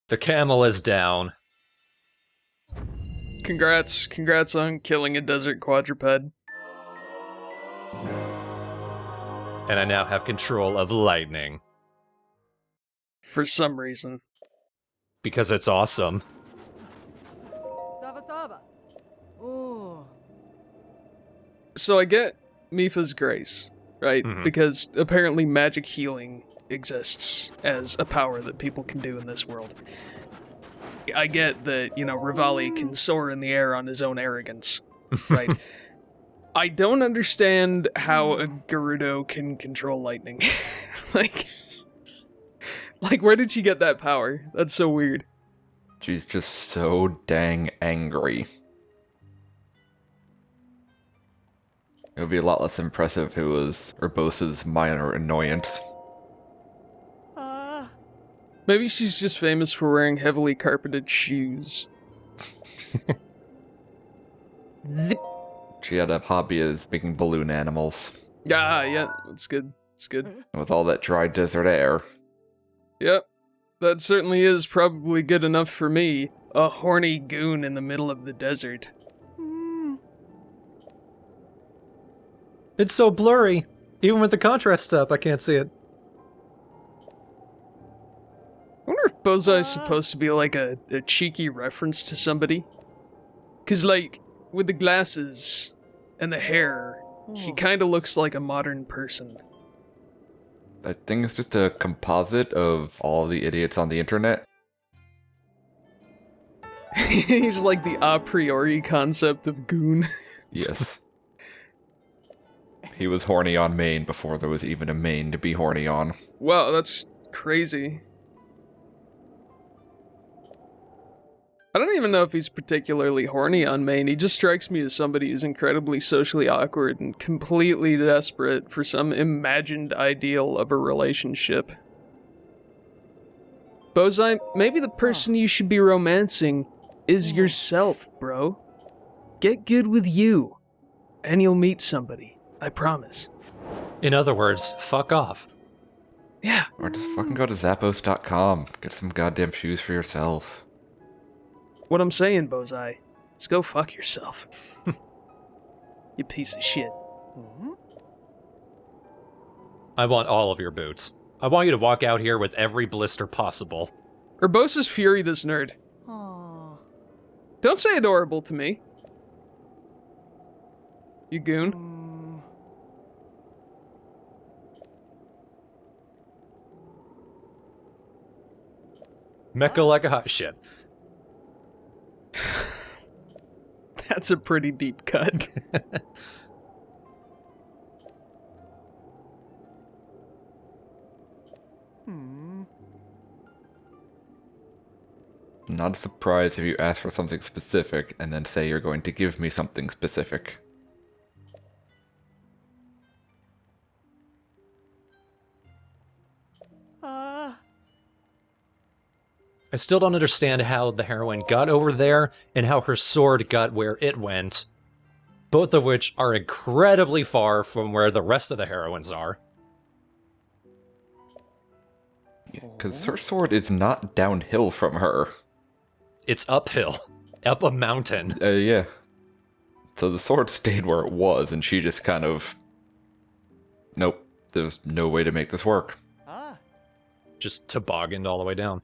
The camel is down. Congrats on killing a desert quadruped. And I now have control of lightning. For some reason. Because it's awesome. Saba. Ooh. So I get Mifa's grace, right? Mhm. Because apparently magic healing exists as a power that people can do in this world. I get that, Rivali can soar in the air on his own arrogance, right? I don't understand how a Gerudo can control lightning. like, where did she get that power? That's so weird. She's just so dang angry. It would be a lot less impressive if it was Urbosa's minor annoyance. Maybe she's just famous for wearing heavily carpeted shoes. Zip. She had a hobby as making balloon animals. Yeah, that's good. It's good. And with all that dry desert air. Yep. That certainly is probably good enough for me. A horny goon in the middle of the desert. It's so blurry. Even with the contrast up, I can't see it. I wonder if Bozai's supposed to be like a cheeky reference to somebody. Cause with the glasses and the hair, he kinda looks like a modern person. I think it's just a composite of all the idiots on the internet. He's like the a priori concept of goon. Yes. He was horny on Maine before there was even a Maine to be horny on. Wow, that's crazy. I don't even know if he's particularly horny on Maine. He just strikes me as somebody who's incredibly socially awkward and completely desperate for some imagined ideal of a relationship. Bozai, maybe the person you should be romancing is yourself, bro. Get good with you, and you'll meet somebody. I promise. In other words, fuck off. Yeah. Or just fucking go to Zappos.com. Get some goddamn shoes for yourself. What I'm saying, Bozai, is go fuck yourself. You piece of shit. I want all of your boots. I want you to walk out here with every blister possible. Urbosa's fury, this nerd. Don't say adorable to me. You goon. Mecha like a hot shit. That's a pretty deep cut. Not a surprise if you ask for something specific and then say you're going to give me something specific. I still don't understand how the heroine got over there and how her sword got where it went. Both of which are incredibly far from where the rest of the heroines are. Because her sword is not downhill from her. It's uphill. Up a mountain. Yeah. So the sword stayed where it was, and she just kind of... Nope, there's no way to make this work. Just tobogganed all the way down.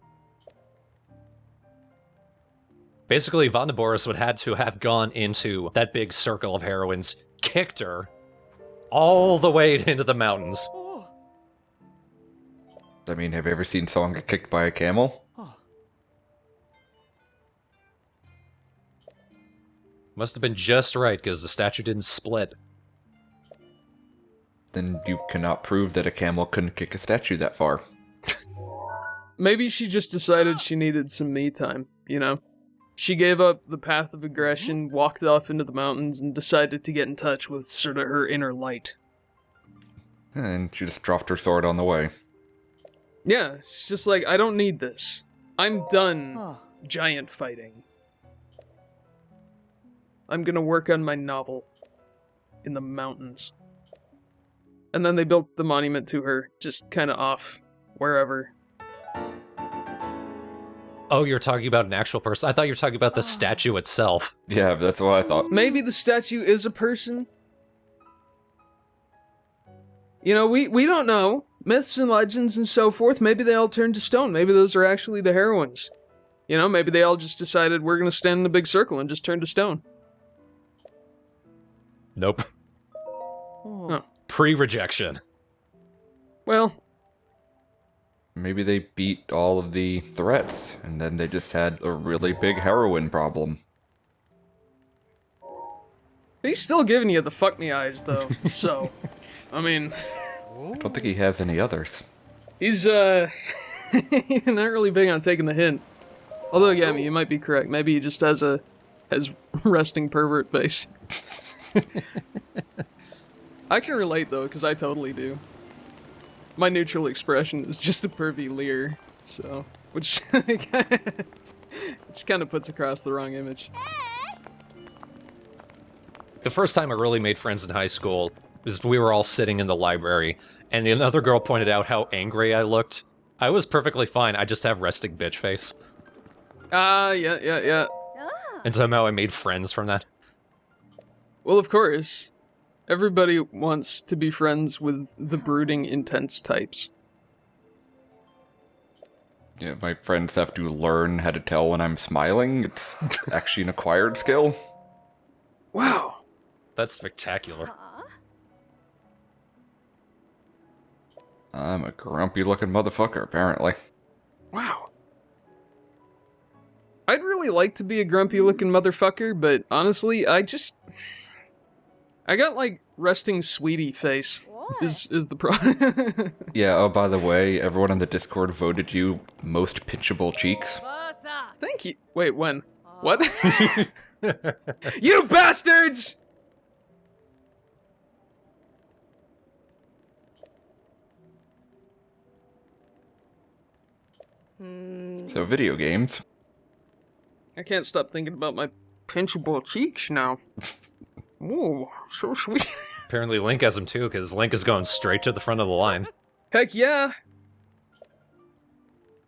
Basically, Vandaboris would had to have gone into that big circle of heroines, kicked her, all the way into the mountains. I mean, have you ever seen someone get kicked by a camel? Must have been just right, because the statue didn't split. Then you cannot prove that a camel couldn't kick a statue that far. Maybe she just decided she needed some me time, you know? She gave up the path of aggression, walked off into the mountains, and decided to get in touch with sort of her inner light. And she just dropped her sword on the way. Yeah, she's just like, I don't need this. I'm done giant fighting. I'm gonna work on my novel in the mountains. And then they built the monument to her, just kind of off, wherever. Oh, you're talking about an actual person? I thought you were talking about the statue itself. Yeah, that's what I thought. Maybe the statue is a person? You know, we don't know. Myths and legends and so forth, maybe they all turned to stone. Maybe those are actually the heroines. You know, maybe they all just decided we're gonna stand in a big circle and just turn to stone. Nope. Oh. Pre-rejection. Well, Maybe they beat all of the threats, and then they just had a really big heroin problem. he's still giving you the fuck me eyes, though. So, I mean, I don't think he has any others. he's not really big on taking the hint. Although, yeah, I mean, you might be correct. Maybe he just has resting pervert face. I can relate though, because I totally do. My neutral expression is just a pervy leer, so which kind of puts across the wrong image. The first time I really made friends in high school is we were all sitting in the library, and another girl pointed out how angry I looked. I was perfectly fine, I just have resting bitch face. Yeah. And somehow I made friends from that. Well, of course. Everybody wants to be friends with the brooding, intense types. Yeah, my friends have to learn how to tell when I'm smiling. It's actually an acquired skill. Wow. That's spectacular. I'm a grumpy looking motherfucker, apparently. Wow. I'd really like to be a grumpy looking motherfucker, but honestly, I got like resting sweetie face is the problem. Yeah, oh, by the way, everyone on the Discord voted you most pinchable cheeks. Thank you. Wait, when? What? You bastards! So, video games. I can't stop thinking about my pinchable cheeks now. Ooh, so sweet. Apparently Link has them too, because Link is going straight to the front of the line. Heck yeah.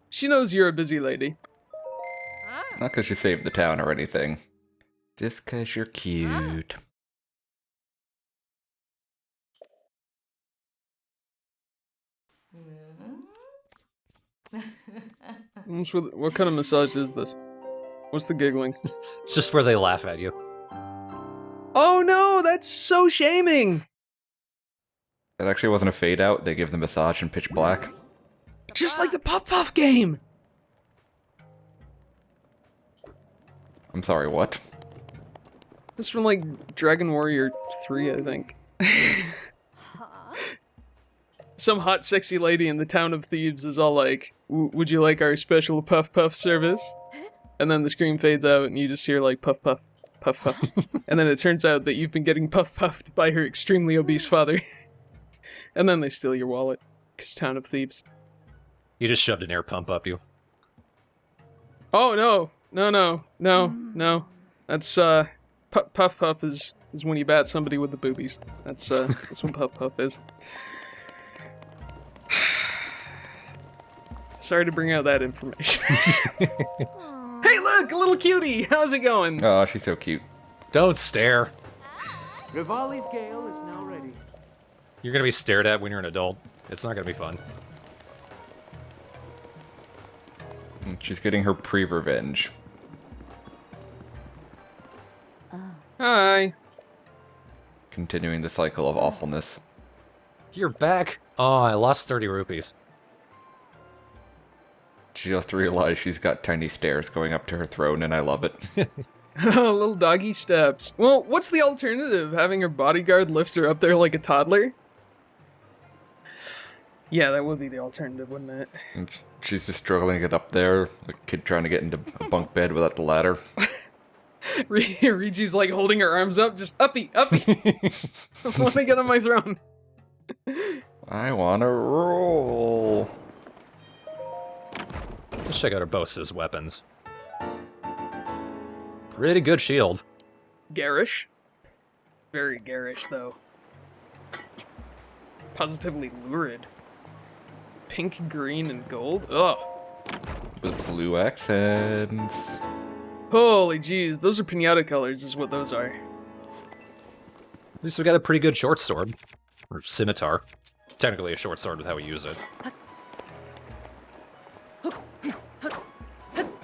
She knows you're a busy lady. Not because you saved the town or anything. Just because you're cute. What kind of massage is this? What's the giggling? It's just where they laugh at you. Oh no, that's so shaming! It actually wasn't a fade out. They give the massage in pitch black. Just like the Puff Puff game! I'm sorry, what? This is from like Dragon Warrior 3, I think. Some hot sexy lady in the town of Thebes is all like, would you like our special Puff Puff service? And then the screen fades out and you just hear like Puff Puff, Puff Puff. And then it turns out that you've been getting Puff Puffed by her extremely obese father. And then they steal your wallet. 'Cause town of Thebes. You just shoved an air pump up you. Oh no. No. That's Puff Puff is when you bat somebody with the boobies. That's what Puff Puff is. Sorry to bring out that information. Hey look, a little cutie! How's it going? Oh, she's so cute. Don't stare. Rivali's gale is now ready. You're gonna be stared at when you're an adult. It's not gonna be fun. She's getting her pre-revenge. Hi. Continuing the cycle of awfulness. You're back. Oh, I lost 30 rupees. She just realized she's got tiny stairs going up to her throne, and I love it. Little doggy steps. Well, what's the alternative? Having her bodyguard lift her up there like a toddler? Yeah, that would be the alternative, wouldn't it? And she's just struggling to get up there, like a kid trying to get into a bunk bed without the ladder. Rigi's like holding her arms up, just uppy. I want to get on my throne. I wanna roll. Let's check out Urbosa's weapons. Pretty good shield. Garish. Very garish, though. Positively lurid. Pink, green, and gold? Ugh. With blue accents. Holy jeez, those are pinata colors is what those are. At least we got a pretty good short sword. Or scimitar. Technically a short sword with how we use it.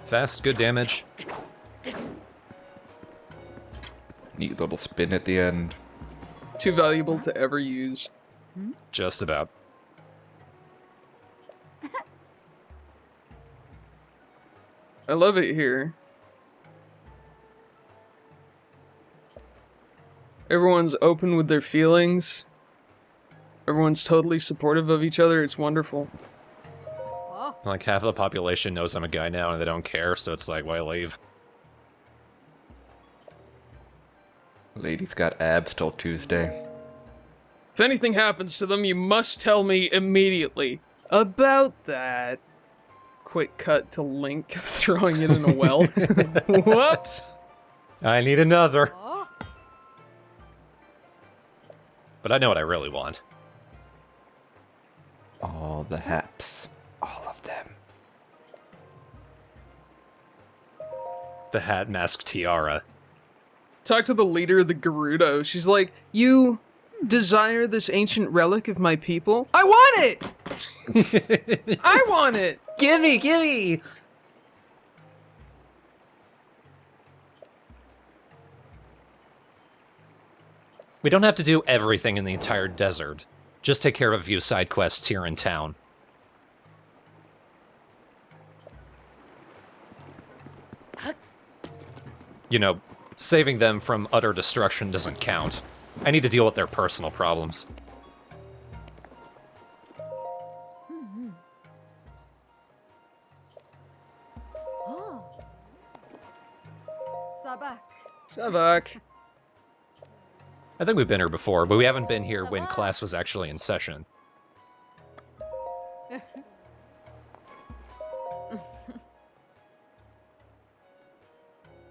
Fast, good damage. Neat little spin at the end. Too valuable to ever use. Just about. I love it here. Everyone's open with their feelings. Everyone's totally supportive of each other. It's wonderful. Like, half of the population knows I'm a guy now and they don't care, so it's like, why leave? Lady's got abs till Tuesday. If anything happens to them, you must tell me immediately. About that. Quick cut to Link throwing it in a well. Whoops! I need another. Oh. But I know what I really want. All the hats. All of them. The hat mask tiara. Talk to the leader of the Gerudo. She's like, you desire this ancient relic of my people? I want it! I want it! Gimme, gimme! We don't have to do everything in the entire desert. Just take care of a few side quests here in town. You know, saving them from utter destruction doesn't count. I need to deal with their personal problems. Oh. Sabak. Savak. I think we've been here before, but we haven't been here when class was actually in session.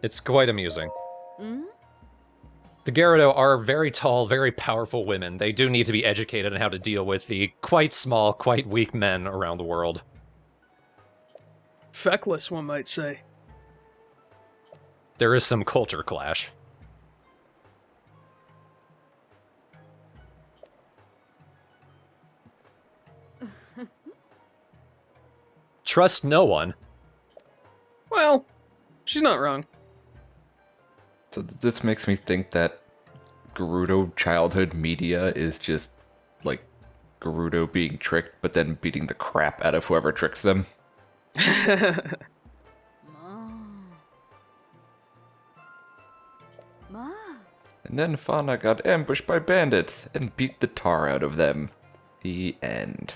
It's quite amusing. The Gerudo are very tall, very powerful women. They do need to be educated on how to deal with the quite small, quite weak men around the world. Feckless, one might say. There is some culture clash. Trust no one. Well, she's not wrong. So this makes me think that Gerudo childhood media is just like Gerudo being tricked, but then beating the crap out of whoever tricks them. Ma. And then Fauna got ambushed by bandits and beat the tar out of them. The end.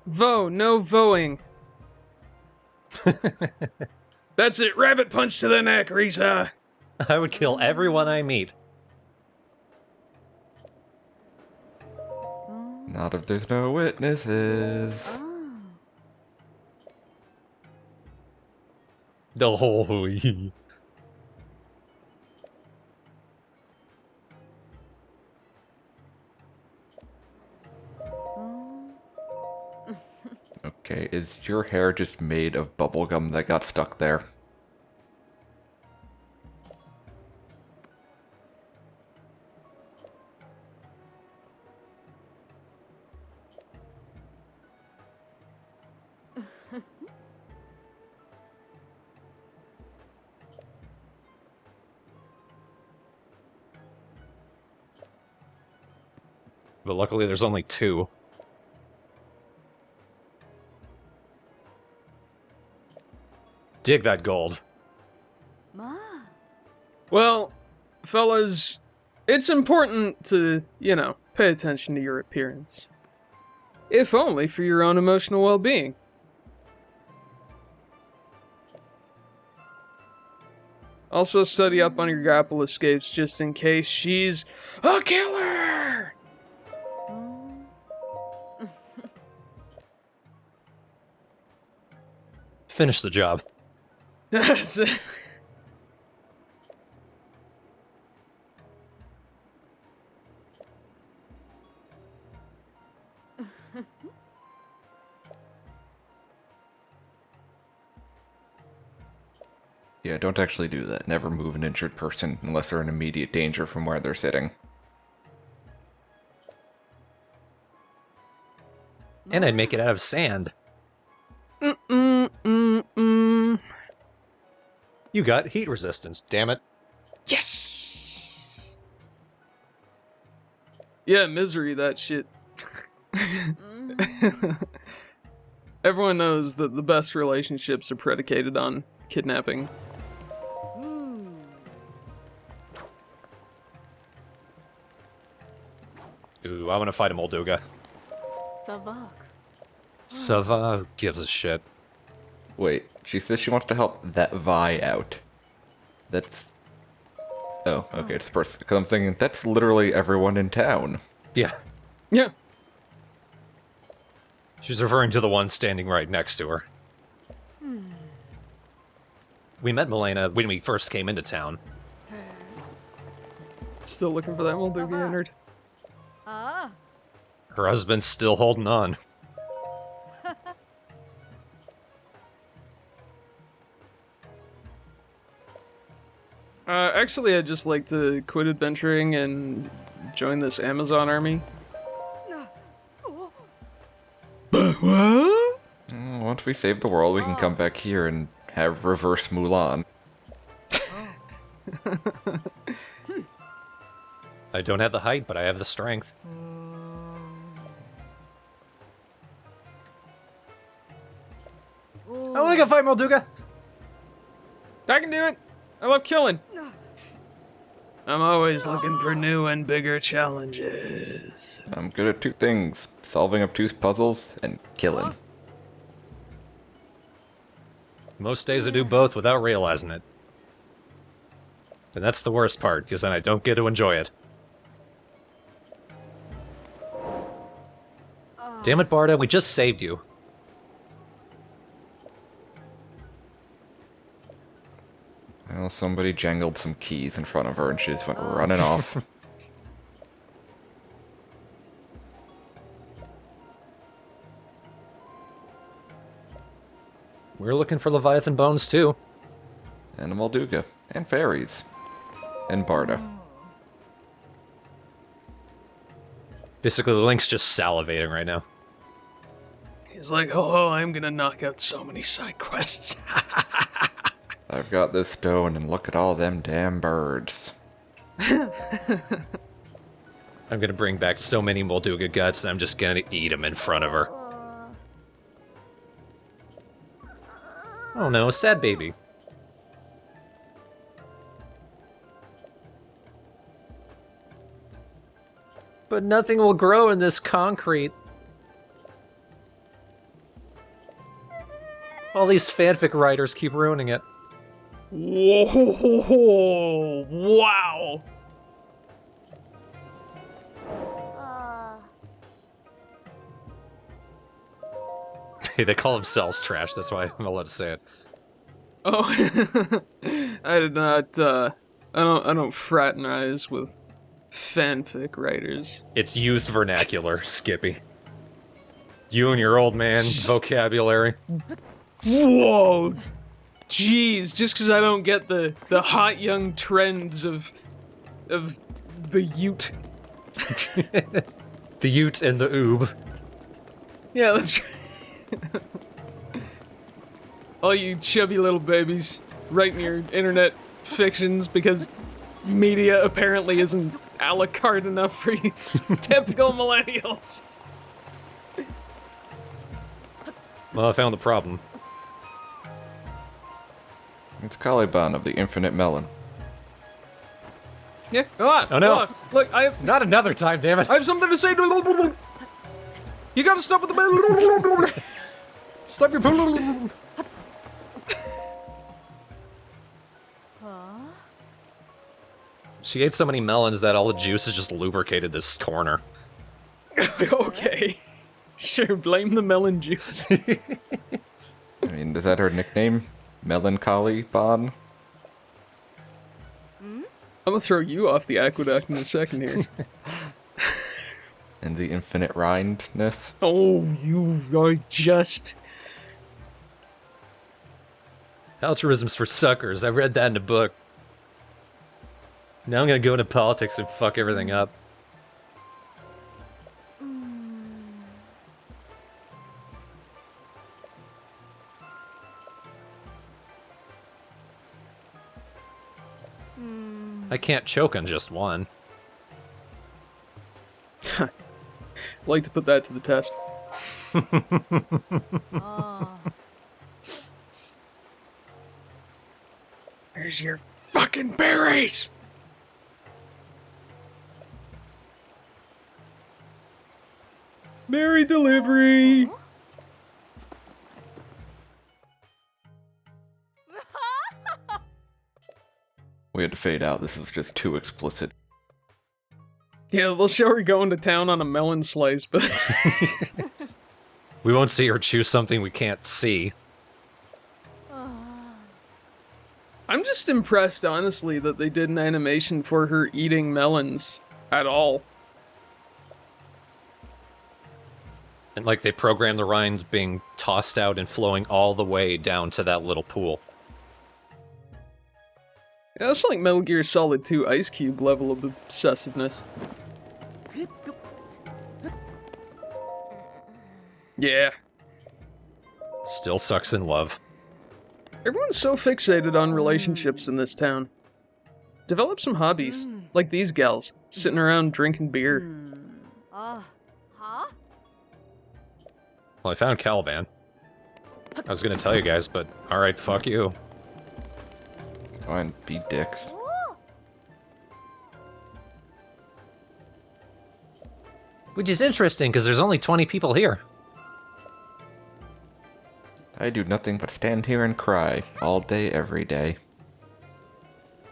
Vo, no voing. That's it, rabbit punch to the neck, Risa. I would kill everyone I meet. Not if there's no witnesses. The whole Okay, is your hair just made of bubblegum that got stuck there? But luckily there's only two. Dig that gold. Ma. Well, fellas, it's important to, pay attention to your appearance. If only for your own emotional well-being. Also study up on your grapple escapes just in case she's a killer! Finish the job. That's it. Yeah, don't actually do that. Never move an injured person unless they're in immediate danger from where they're sitting. And I'd make it out of sand. Mm-mm-mm-mm. You got heat resistance, damn it. Yes! Yeah, misery, that shit. Everyone knows that the best relationships are predicated on kidnapping. Ooh, I want to fight a Molduga. Savak. Sava gives a shit. Wait, she says she wants to help that Vi out. That's... Oh, okay, it's person. Because I'm thinking, that's literally everyone in town. Yeah. Yeah. She's referring to the one standing right next to her. We met Milena when we first came into town. Still looking for that Molduga innard. Ah. Her husband's still holding on. Actually, I'd just like to quit adventuring and join this Amazon army. What? Once we save the world, we can come back here and have reverse Mulan. I don't have the height, but I have the strength. I want to go fight Molduga! I can do it! I love killing! I'm always looking for new and bigger challenges. I'm good at two things, solving obtuse puzzles and killing. Most days I do both without realizing it. And that's the worst part, because then I don't get to enjoy it. Damn it, Barda, we just saved you. Well, somebody jangled some keys in front of her and she just went running off. We're looking for Leviathan bones, too. And a Molduga. And fairies. And Barda. Basically, Link's just salivating right now. He's like, oh, I'm gonna knock out so many side quests. I've got this stone and look at all them damn birds. I'm gonna bring back so many Molduga guts and I'm just gonna eat them in front of her. Oh no, sad baby. But nothing will grow in this concrete. All these fanfic writers keep ruining it. Whoa! Wow! Hey, they call themselves trash, that's why I'm allowed to say it. Oh, I did not. I don't fraternize with fanfic writers. It's youth vernacular, Skippy. You and your old man vocabulary. Whoa! Jeez, just because I don't get the hot young trends of the Ute. The Ute and the Oob. Yeah, that's right. All you chubby little babies writing your internet fictions because media apparently isn't a la carte enough for you typical millennials. Well, I found the problem. It's Caliban of the Infinite Melon. Yeah, go on. Oh, no. Go on. Look, I Not another time, damn it! have something to say to you gotta stop with the Stop your She ate so many melons that all the juices just lubricated this corner. Okay. Sure, blame the melon juice. I mean, is that her nickname? Melancholy Bon? I'm gonna throw you off the aqueduct in a second here. And the infinite rindness? Oh, you are just... Altruism's for suckers. I read that in a book. Now I'm gonna go into politics and fuck everything up. I can't choke on just one. I'd like to put that to the test. Where's your fucking berries? Berry delivery! We had to fade out. This is just too explicit. Yeah, they'll show her going to town on a melon slice, but We won't see her choose something we can't see. I'm just impressed, honestly, that they did an animation for her eating melons at all. And like they programmed the rinds being tossed out and flowing all the way down to that little pool. Yeah, that's like Metal Gear Solid 2 Ice Cube level of obsessiveness. Yeah. Still sucks in love. Everyone's so fixated on relationships in this town. Develop some hobbies, like these gals, sitting around drinking beer. Huh? Well, I found Caliban. I was gonna tell you guys, but alright, fuck you. Fine, be dicks. Which is interesting, because there's only 20 people here. I do nothing but stand here and cry all day, every day.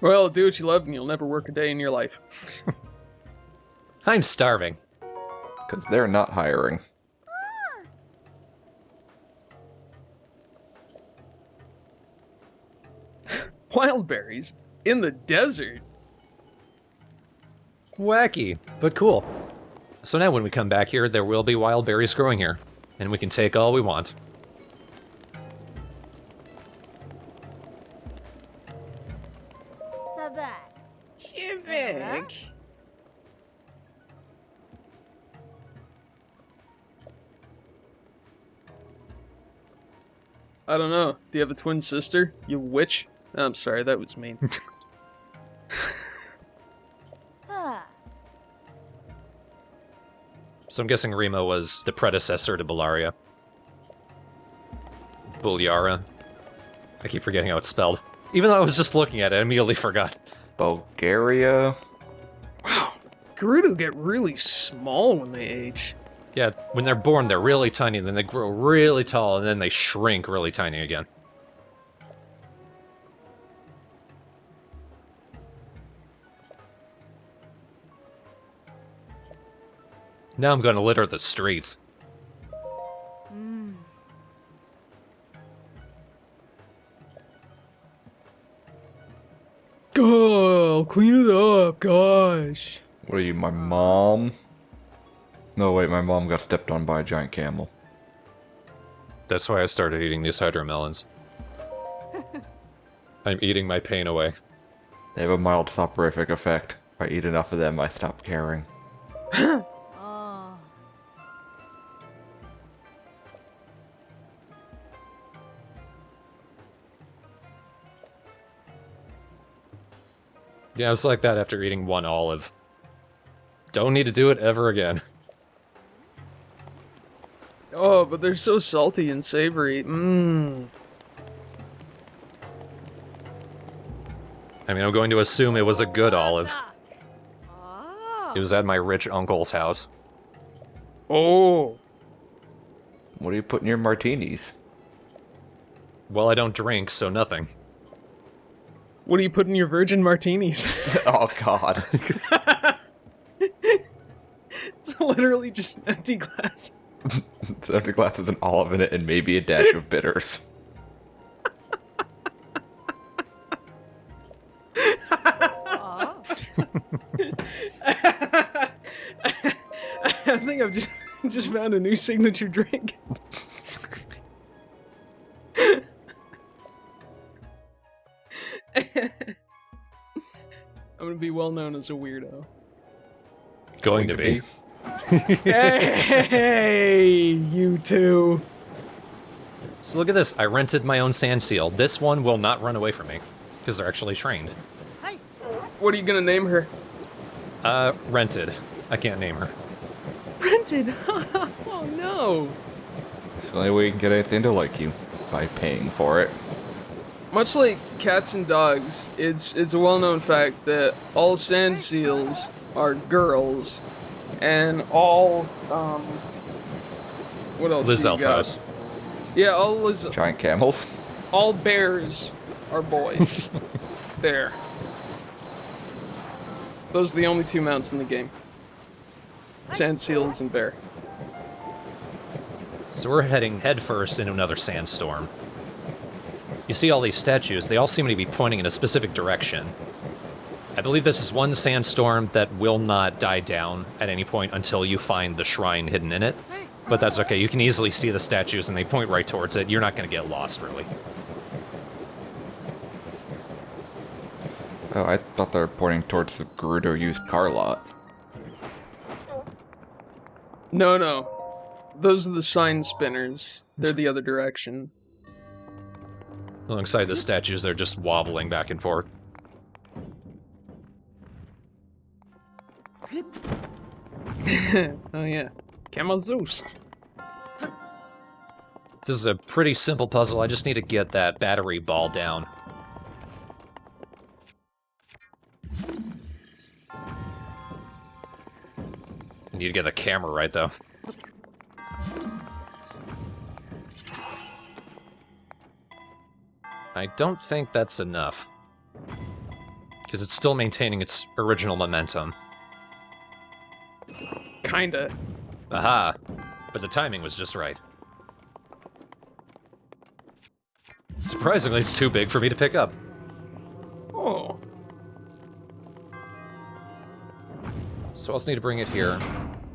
Well, do what you love and you'll never work a day in your life. I'm starving. Because they're not hiring. Wild berries? In the desert? Wacky, but cool. So now when we come back here, there will be wild berries growing here. And we can take all we want. Civic. I don't know. Do you have a twin sister? You witch? I'm sorry, that was mean. So I'm guessing Rima was the predecessor to Bellaria. Bulyara. I keep forgetting how it's spelled. Even though I was just looking at it, I immediately forgot. Bulgaria? Wow. Gerudo get really small when they age. Yeah, when they're born, they're really tiny, then they grow really tall, and then they shrink really tiny again. Now I'm gonna litter the streets. Oh, I'll clean it up, gosh. What are you, my mom? No, wait, my mom got stepped on by a giant camel. That's why I started eating these hydromelons. I'm eating my pain away. They have a mild soporific effect. If I eat enough of them, I stop caring. Yeah, it's like that after eating one olive. Don't need to do it ever again. Oh, but they're so salty and savory. Mmm. I mean, I'm going to assume it was a good olive. Oh. It was at my rich uncle's house. Oh. What do you put in your martinis? Well, I don't drink, so nothing. What do you put in your virgin martinis? Oh, God. It's literally just an empty glass. It's an empty glass with an olive in it and maybe a dash of bitters. Oh. I think I've just found a new signature drink. I'm gonna be well known as a weirdo. Going to be. Hey, you two. So look at this. I rented my own sand seal. This one will not run away from me because they're actually trained. What are you gonna name her? Rented. I can't name her. Rented. Oh no. It's the only way you can get anything to like you, by paying for it. Much like cats and dogs, it's a well-known fact that all sand seals are girls, and all what else? Liz you got? Alphos. Yeah, Giant camels. all bears are boys. There. Those are the only two mounts in the game. Sand seals and bear. So we're heading headfirst into another sandstorm. You see all these statues, they all seem to be pointing in a specific direction. I believe this is one sandstorm that will not die down at any point until you find the shrine hidden in it. But that's okay, you can easily see the statues and they point right towards it. You're not going to get lost, really. Oh, I thought they were pointing towards the Gerudo used car lot. No. Those are the sign spinners. They're the other direction. Alongside the statues, they're just wobbling back and forth. Oh yeah. Camel Zeus. This is a pretty simple puzzle, I just need to get that battery ball down. I need to get the camera right, though. I don't think that's enough. Because it's still maintaining its original momentum. Kinda. Aha! But the timing was just right. Surprisingly, it's too big for me to pick up. Oh. So I also need to bring it here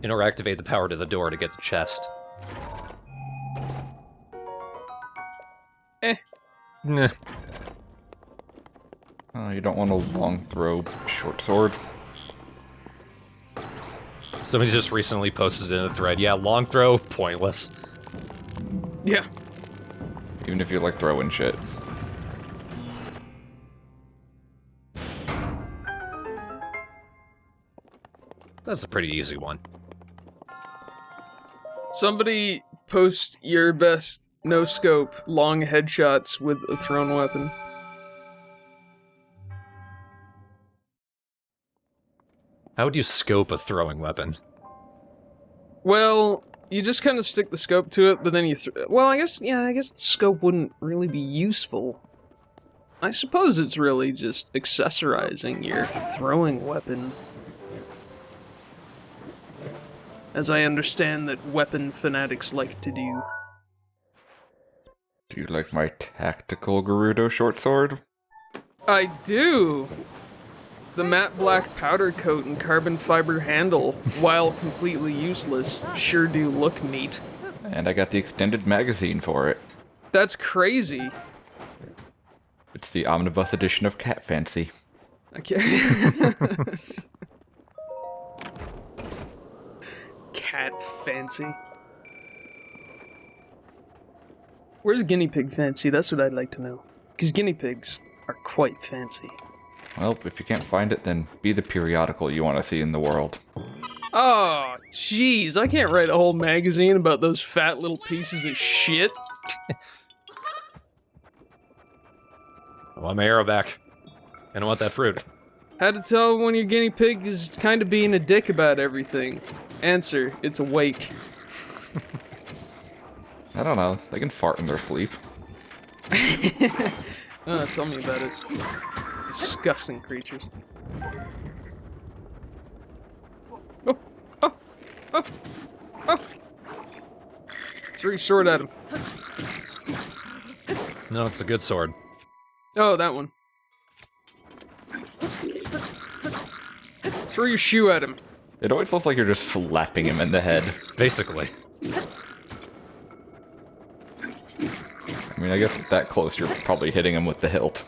in order to activate the power to the door to get the chest. Nah. Oh, you don't want a long throw short sword. Somebody just recently posted in a thread, yeah, long throw, pointless. Yeah. Even if you like throwing shit. That's a pretty easy one. Somebody post your best no-scope long headshots with a thrown weapon. How would you scope a throwing weapon? Well, you just kind of stick the scope to it, but then you well, I guess the scope wouldn't really be useful. I suppose it's really just accessorizing your throwing weapon. As I understand that weapon fanatics like to do. Do you like my tactical Gerudo short sword? I do! The matte black powder coat and carbon fiber handle, while completely useless, sure do look neat. And I got the extended magazine for it. That's crazy. It's the omnibus edition of Cat Fancy. Okay. Cat Fancy. Where's guinea pig fancy? That's what I'd like to know. Because guinea pigs are quite fancy. Well, if you can't find it, then be the periodical you want to see in the world. Oh, jeez, I can't write a whole magazine about those fat little pieces of shit. I want my arrow back. I don't want that fruit. How to tell when your guinea pig is kind of being a dick about everything? Answer, it's awake. I don't know. They can fart in their sleep. Tell me about it. Disgusting creatures. Oh! Oh! Oh! Oh! Throw your sword at him. No, it's a good sword. Oh, that one. Throw your shoe at him. It always looks like you're just slapping him in the head. Basically. I mean, I guess that close, you're probably hitting him with the hilt.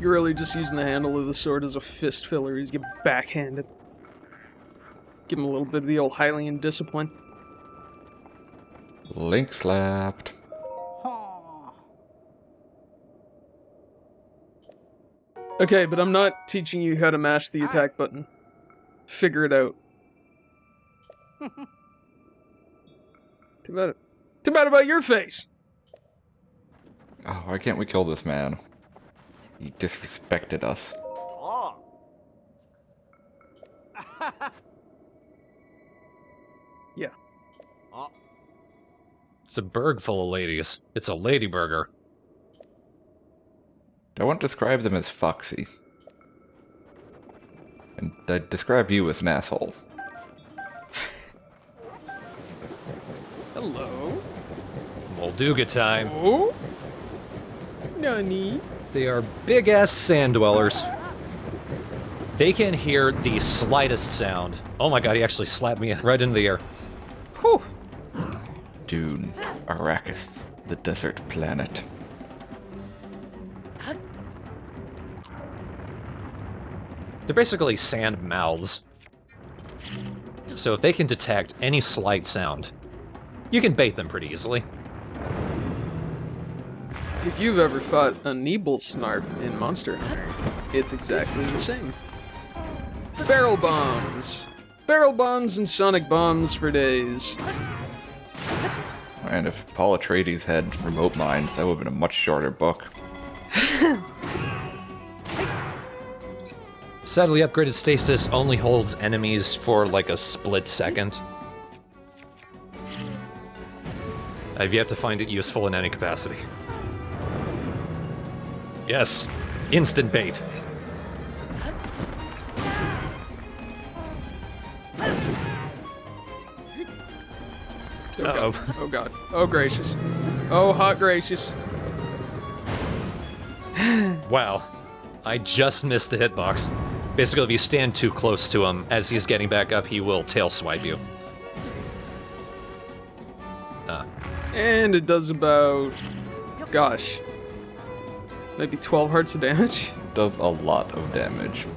You're really just using the handle of the sword as a fist filler. He's getting backhanded. Give him a little bit of the old Hylian discipline. Link slapped. Okay, but I'm not teaching you how to mash the attack button. Figure it out. Too bad about your face. Oh, why can't we kill this man? He disrespected us. Yeah. It's a burg full of ladies. It's a lady burger. I won't describe them as foxy. And I'd describe you as an asshole. Hello. Molduga time. Oh? Nani? They are big-ass sand dwellers. They can hear the slightest sound. Oh my god, he actually slapped me right into the air. Whew. Dune, Arrakis, the desert planet. They're basically sand mouths. So if they can detect any slight sound, you can bait them pretty easily. If you've ever fought a Neeblesnarf in Monster Hunter, it's exactly the same. Barrel bombs. Barrel bombs and sonic bombs for days. And if Paul Atreides had remote mines, that would have been a much shorter book. Sadly, upgraded stasis only holds enemies for like a split second. I've yet to find it useful in any capacity. Yes, instant bait. Uh-oh. Oh god. Oh gracious. Oh hot gracious. Wow. I just missed the hitbox. Basically, if you stand too close to him, as he's getting back up, he will tail swipe you. And it does about... gosh. Maybe 12 hearts of damage? It does a lot of damage.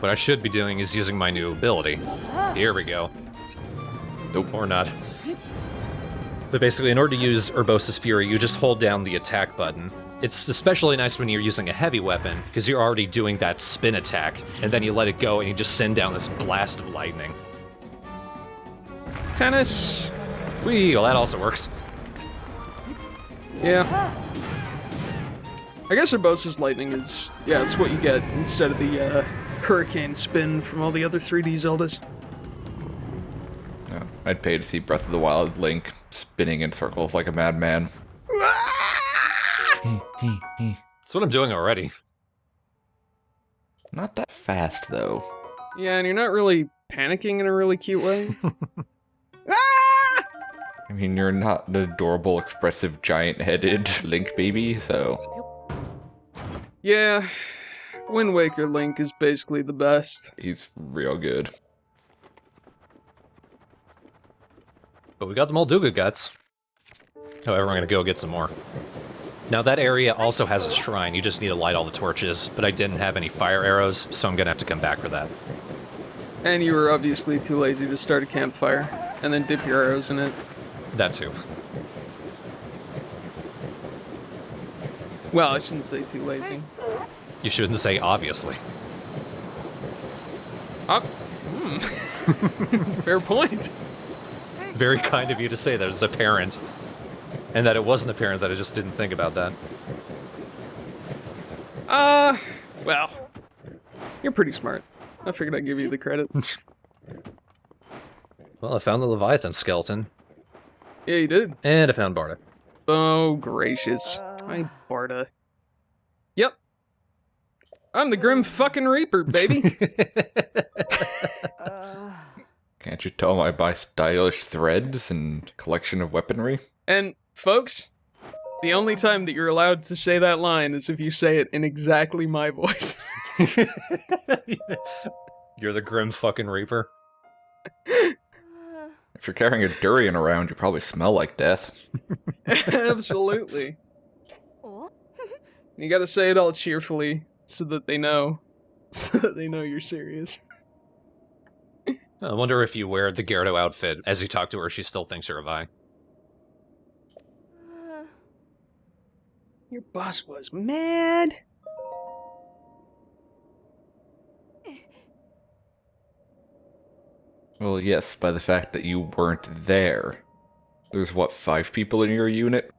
What I should be doing is using my new ability. Here we go. Nope, or not. But basically, in order to use Urbosa's Fury, you just hold down the attack button. It's especially nice when you're using a heavy weapon, because you're already doing that spin attack, and then you let it go and you just send down this blast of lightning. Tennis! Whee! Well, that also works. Yeah. I guess Urbosa's lightning is... yeah, it's what you get instead of the hurricane spin from all the other 3D Zeldas. Yeah, I'd pay to see Breath of the Wild Link spinning in circles like a madman. That's what I'm doing already. Not that fast, though. Yeah, and you're not really panicking in a really cute way. I mean, you're not an adorable, expressive, giant-headed Link baby, so... Yeah, Wind Waker Link is basically the best. He's real good. But we got the Molduga guts. However, I'm gonna go get some more. Now that area also has a shrine, you just need to light all the torches, but I didn't have any fire arrows, so I'm gonna have to come back for that. And you were obviously too lazy to start a campfire, and then dip your arrows in it. That too. Well, I shouldn't say too lazy. You shouldn't say obviously. Fair point. Very kind of you to say that as a parent. And that it wasn't a parent, that I just didn't think about that. Well, you're pretty smart. I figured I'd give you the credit. Well, I found the Leviathan skeleton. Yeah, you did. And I found Barda. Oh, gracious. Hi, Barda. Yep. I'm the Grim fucking Reaper, baby. Can't you tell I buy stylish threads and collection of weaponry? And, folks, the only time that you're allowed to say that line is if you say it in exactly my voice. You're the Grim fucking Reaper. If you're carrying a durian around, you probably smell like death. Absolutely. Oh. You gotta say it all cheerfully so that they know. So that they know you're serious. I wonder if you wear the Gyarados outfit as you talk to her, she still thinks you're a Vi. Your boss was mad. Well, yes, by the fact that you weren't there. There's, what, 5 people in your unit?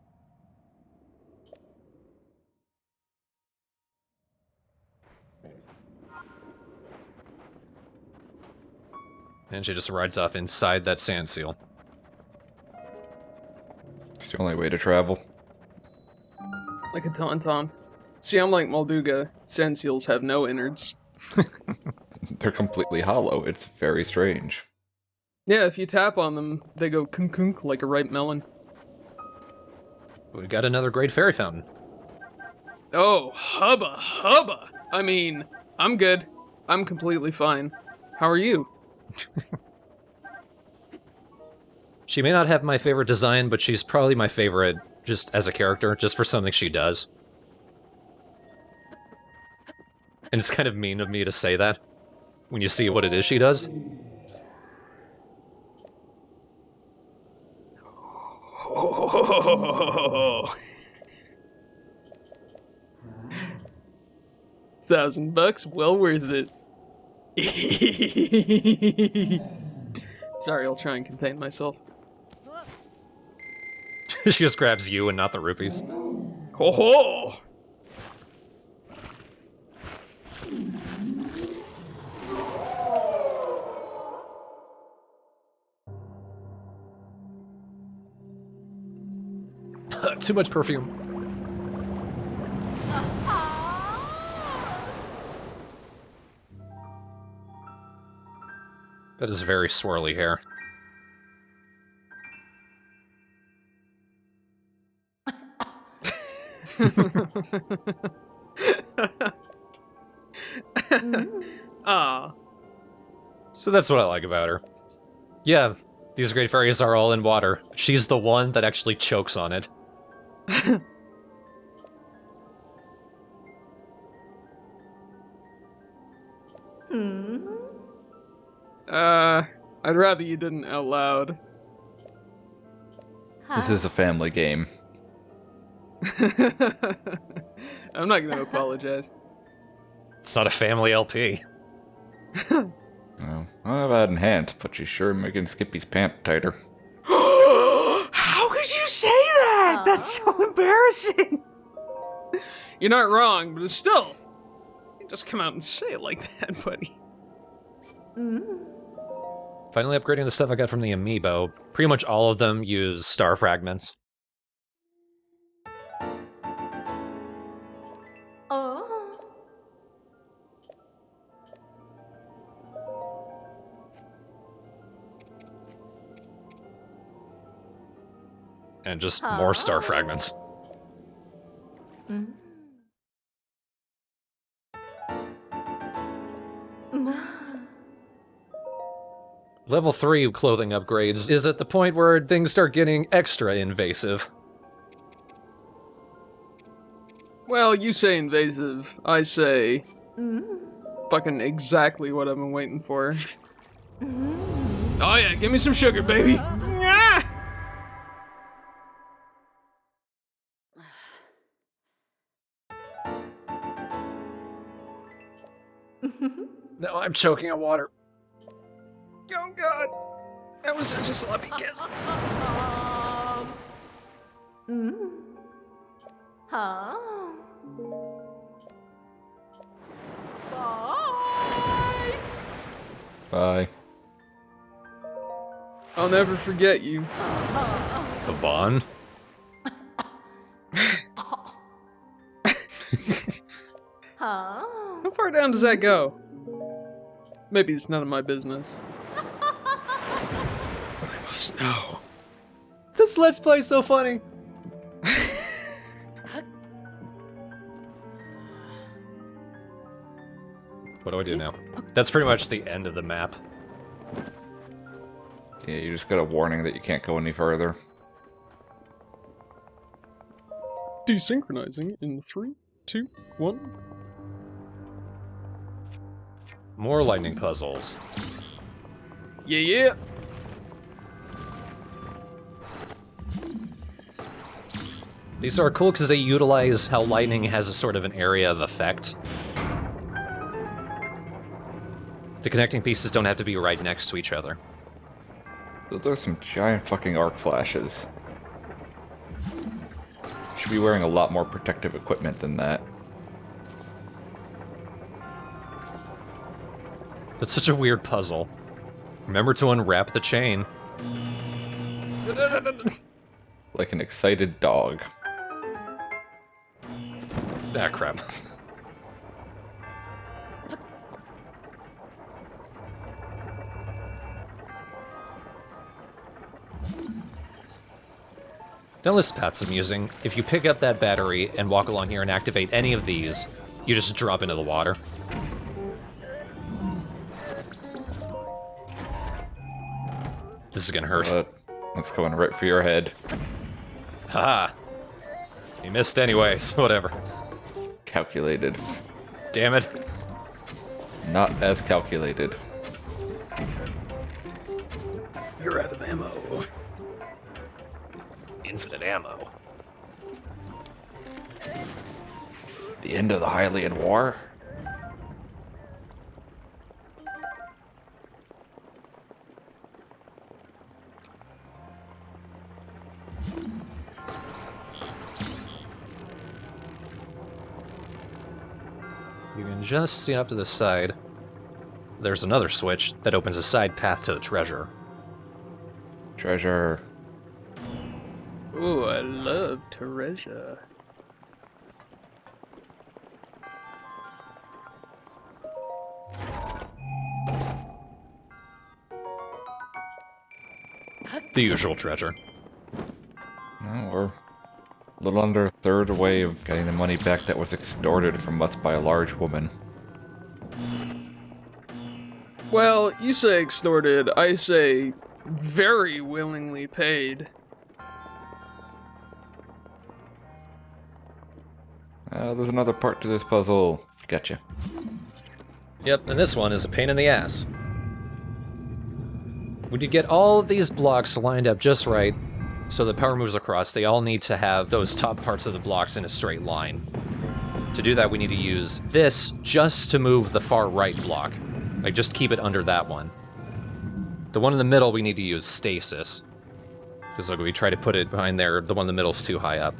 And she just rides off inside that sand seal. It's the only way to travel. Like a tauntaun. See, I'm like Molduga. Sand seals have no innards. They're completely hollow. It's very strange. Yeah, if you tap on them, they go kunk kunk like a ripe melon. We got another great fairy fountain. Oh, hubba hubba! I mean, I'm good. I'm completely fine. How are you? She may not have my favorite design, but she's probably my favorite just as a character, just for something she does. And it's kind of mean of me to say that when you see what it is she does. Oh. $1,000, well worth it. Sorry, I'll try and contain myself. She just grabs you and not the rupees. Ho ho! Too much perfume. That is very swirly hair. Ah. So that's what I like about her. Yeah, these great fairies are all in water. She's the one that actually chokes on it. I'd rather you didn't out loud. This is a family game. I'm not gonna apologize. It's not a family LP. Well, I have that in hand, but she's sure making Skippy's pant tighter. How could you say that? That's so embarrassing. You're not wrong, but it's still. You just come out and say it like that, buddy. Finally upgrading the stuff I got from the amiibo. Pretty much all of them use star fragments. Oh. And just more star fragments. Level 3 clothing upgrades is at the point where things start getting extra invasive. Well, you say invasive. I say. Fucking exactly what I've been waiting for. Oh, yeah, give me some sugar, baby. Ah! No, I'm choking on water. Oh, God. That was such a sloppy kiss. Huh? Bye. Bye. I'll never forget you. The bond? Huh? How far down does that go? Maybe it's none of my business. But I must know. This Let's Play is so funny. What do I do now? That's pretty much the end of the map. Yeah, you just got a warning that you can't go any further. Desynchronizing in 3, 2, 1. More lightning puzzles. Yeah, yeah. These are cool because they utilize how lightning has a sort of an area of effect. The connecting pieces don't have to be right next to each other. Those are some giant fucking arc flashes. Should be wearing a lot more protective equipment than that. That's such a weird puzzle. Remember to unwrap the chain. Like an excited dog. Ah, crap. Now this path's amusing. If you pick up that battery and walk along here and activate any of these, you just drop into the water. This is gonna hurt. But that's coming right for your head. Haha. You missed anyways, whatever. Calculated. Damn it. Not as calculated. You're out of ammo. Infinite ammo. The end of the Hylian War? You can just see off to the side. There's another switch that opens a side path to the treasure. Treasure. Ooh, I love treasure. The usual treasure. No, we're a little under a third away of getting the money back that was extorted from us by a large woman. Well, you say extorted, I say very willingly paid. There's another part to this puzzle. Gotcha. Yep, and this one is a pain in the ass. When you get all of these blocks lined up just right, so the power moves across, they all need to have those top parts of the blocks in a straight line. To do that, we need to use this just to move the far right block. Like, just keep it under that one. The one in the middle, we need to use stasis. Because look, we try to put it behind there, the one in the middle's too high up.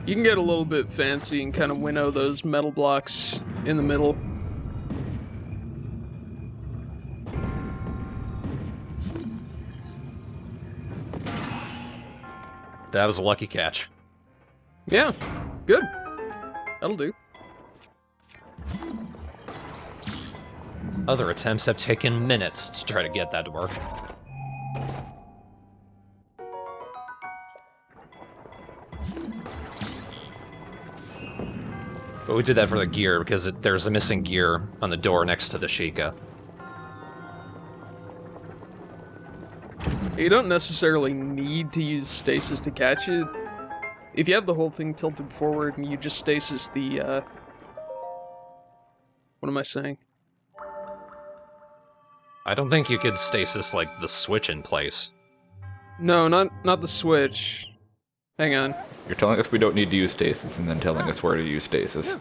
You can get a little bit fancy and kind of winnow those metal blocks in the middle. That was a lucky catch. Yeah, good. That'll do. Other attempts have taken minutes to try to get that to work. But we did that for the gear, because there's a missing gear on the door next to the Sheikah. You don't necessarily need to use stasis to catch it. If you have the whole thing tilted forward and you just stasis the, what am I saying? I don't think you could stasis, like, the switch in place. No, not the switch. Hang on. You're telling us we don't need to use stasis and then telling us where to use stasis.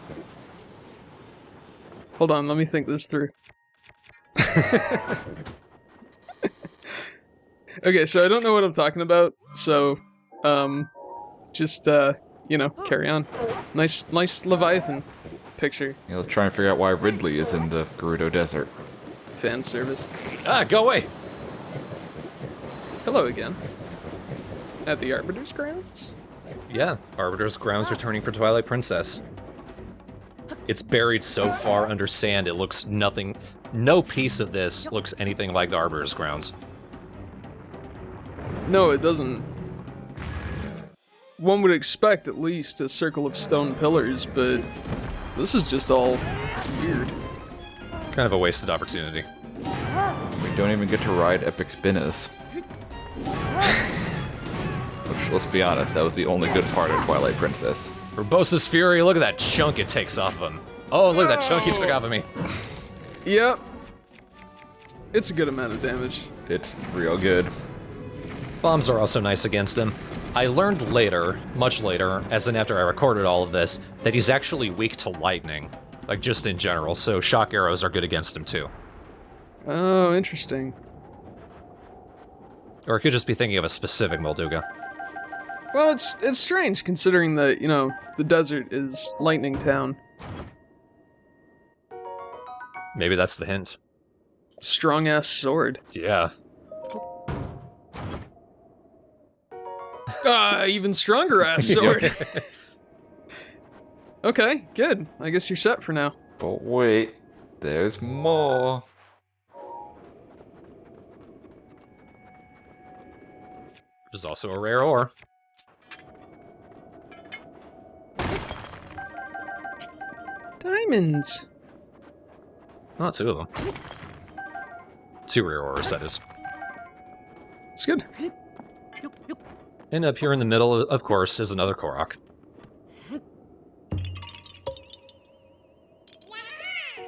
Hold on, let me think this through. Okay, so I don't know what I'm talking about, so, just, you know, carry on. Nice Leviathan picture. Yeah, let's try and figure out why Ridley is in the Gerudo Desert. Fan service. Ah, go away! Hello again. At the Arbiter's grounds? Yeah, Arbiter's Grounds returning for Twilight Princess. It's buried so far under sand, it looks nothing... No piece of this looks anything like the Arbiter's Grounds. No, it doesn't. one would expect at least a circle of stone pillars, but this is just all weird. Kind of a wasted opportunity. We don't even get to ride epic spinners. Which, let's be honest, that was the only good part of Twilight Princess. Urbosa's Fury, look at that chunk it takes off of him. Oh, look at that chunk he took off of me. Yep. It's a good amount of damage. It's real good. Bombs are also nice against him. I learned later, much later, as in after I recorded all of this, that he's actually weak to lightning. Like, just in general, so shock arrows are good against him too. Oh, interesting. Or I could just be thinking of a specific Molduga. Well, it's strange considering that, you know, the desert is Lightning Town. Maybe that's the hint. Strong-ass sword. Yeah. Even stronger-ass sword. Okay, good. I guess you're set for now. But wait, there's more. There's also a rare ore. Diamonds. Oh, two of them. Two rare ores, that is. It's good. And up here in the middle, of course, is another Korok.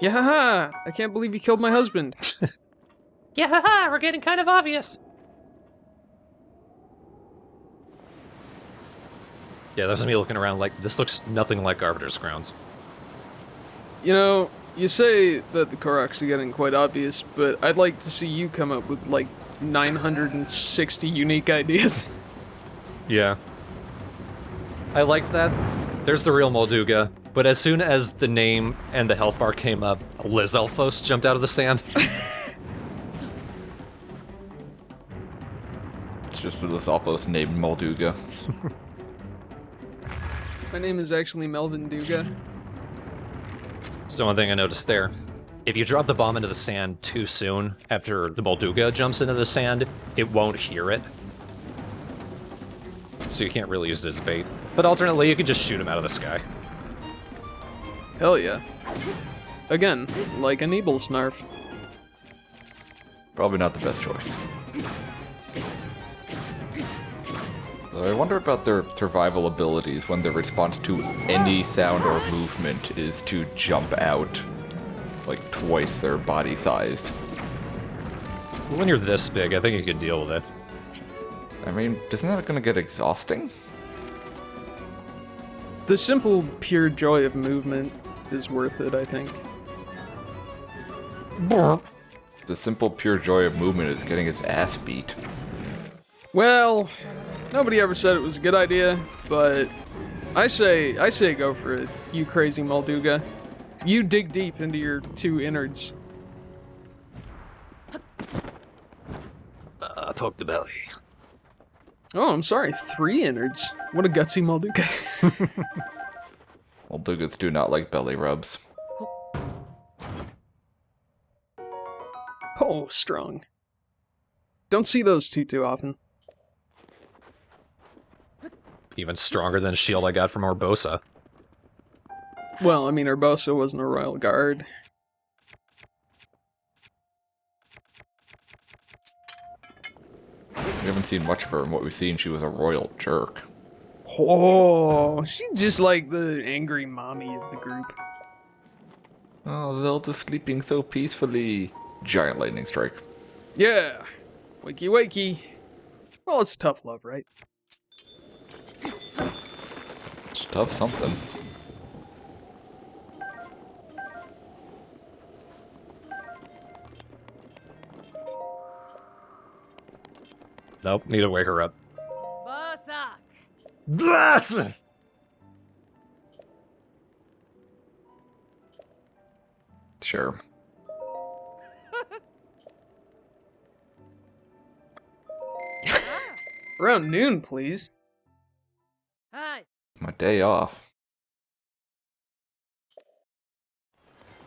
Yeah, I can't believe you killed my husband. Yeah, haha, we're getting kind of obvious. Yeah, there's me looking around like, this looks nothing like Arbiter's Grounds. You know, you say that the Koroks are getting quite obvious, but I'd like to see you come up with, like, 960 unique ideas. Yeah. I liked that. There's the real Molduga, but as soon as the name and the health bar came up, Liz Elfos jumped out of the sand. It's just for this Alphos named Molduga. My name is actually Melvin Duga. So one thing I noticed there, if you drop the bomb into the sand too soon, after the Molduga jumps into the sand, it won't hear it. So you can't really use it as bait. But alternately, you can just shoot him out of the sky. Hell yeah. Again, like a Neeble Snarf. Probably not the best choice. Though I wonder about their survival abilities when their response to any sound or movement is to jump out, like twice their body size. When you're this big, I think you can deal with it. I mean, isn't that gonna get exhausting? The simple, pure joy of movement is worth it, I think. The simple, pure joy of movement is getting his ass beat. Well, nobody ever said it was a good idea, but I say go for it, you crazy Molduga. You dig deep into your two innards. Poke the belly. Oh, I'm sorry, 3 innards. What a gutsy Molduga. Moldugas do not like belly rubs. Oh, strong. Don't see those too often. Even stronger than a shield I got from Urbosa. Well, I mean, Urbosa wasn't a royal guard. We haven't seen much of her, and what we've seen, she was a royal jerk. Oh, she's just like the angry mommy of the group. Oh, Zelda's sleeping so peacefully. Giant lightning strike. Yeah. Wakey wakey. Well, it's tough love, right? It's tough something. Nope, need to wake her up. Sure. Around noon, please. My day off.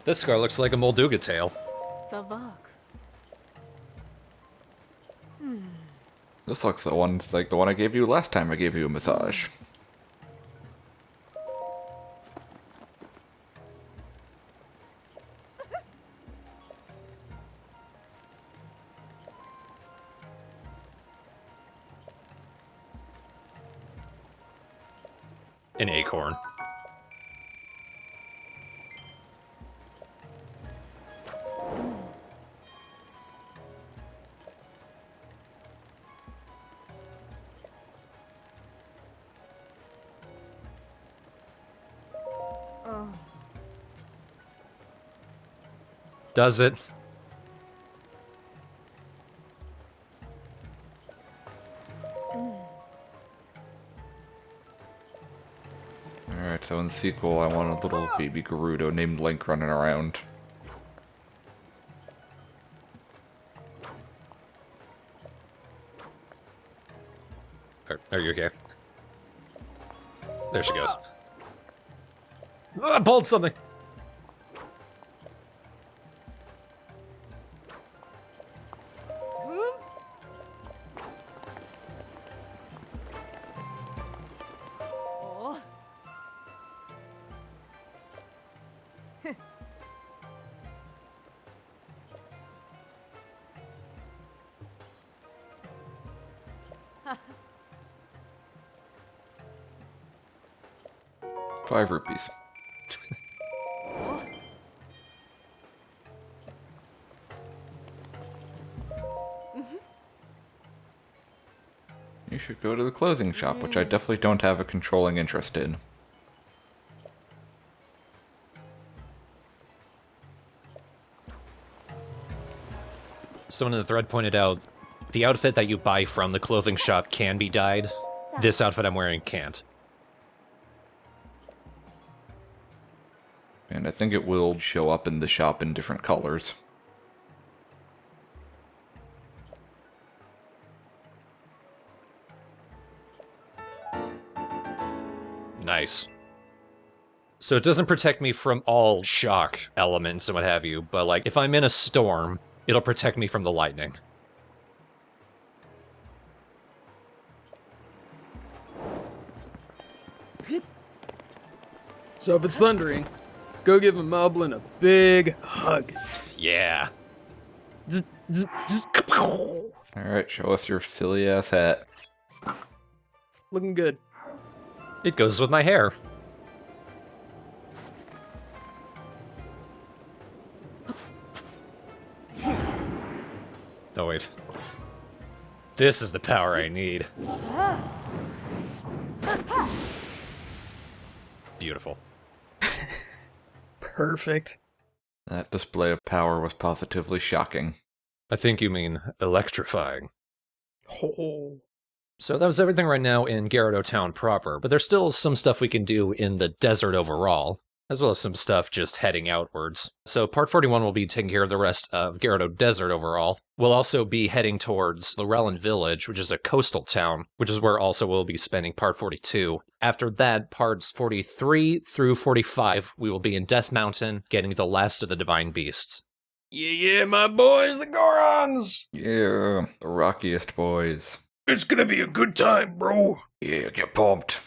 This scar looks like a Molduga tail. Savak. This looks like the one I gave you last time I gave you a massage. An acorn. Does it? Alright, so in the sequel, I want a little baby Gerudo named Link running around. Are you okay? There she goes. I pulled something! Oh. 5 rupees. You should go to the clothing shop, which I definitely don't have a controlling interest in. Someone in the thread pointed out, the outfit that you buy from the clothing shop can be dyed. This outfit I'm wearing can't. And I think it will show up in the shop in different colors. Nice. So it doesn't protect me from all shock elements and what have you, but like, if I'm in a storm, it'll protect me from the lightning. So if it's thundering, go give a moblin a big hug. Yeah. Alright, show us your silly ass hat. Looking good. It goes with my hair. Oh wait. This is the power I need. Beautiful. Perfect. That display of power was positively shocking. I think you mean electrifying. Oh. So that was everything right now in Gyarados Town proper, but there's still some stuff we can do in the desert overall, as well as some stuff just heading outwards. So part 41 will be taking care of the rest of Gyarados Desert overall. We'll also be heading towards Lorellan Village, which is a coastal town, which is where also we'll be spending part 42. After that, parts 43 through 45, we will be in Death Mountain, getting the last of the Divine Beasts. Yeah, my boys, the Gorons! Yeah, the rockiest boys. It's gonna be a good time, bro. Yeah, get pumped.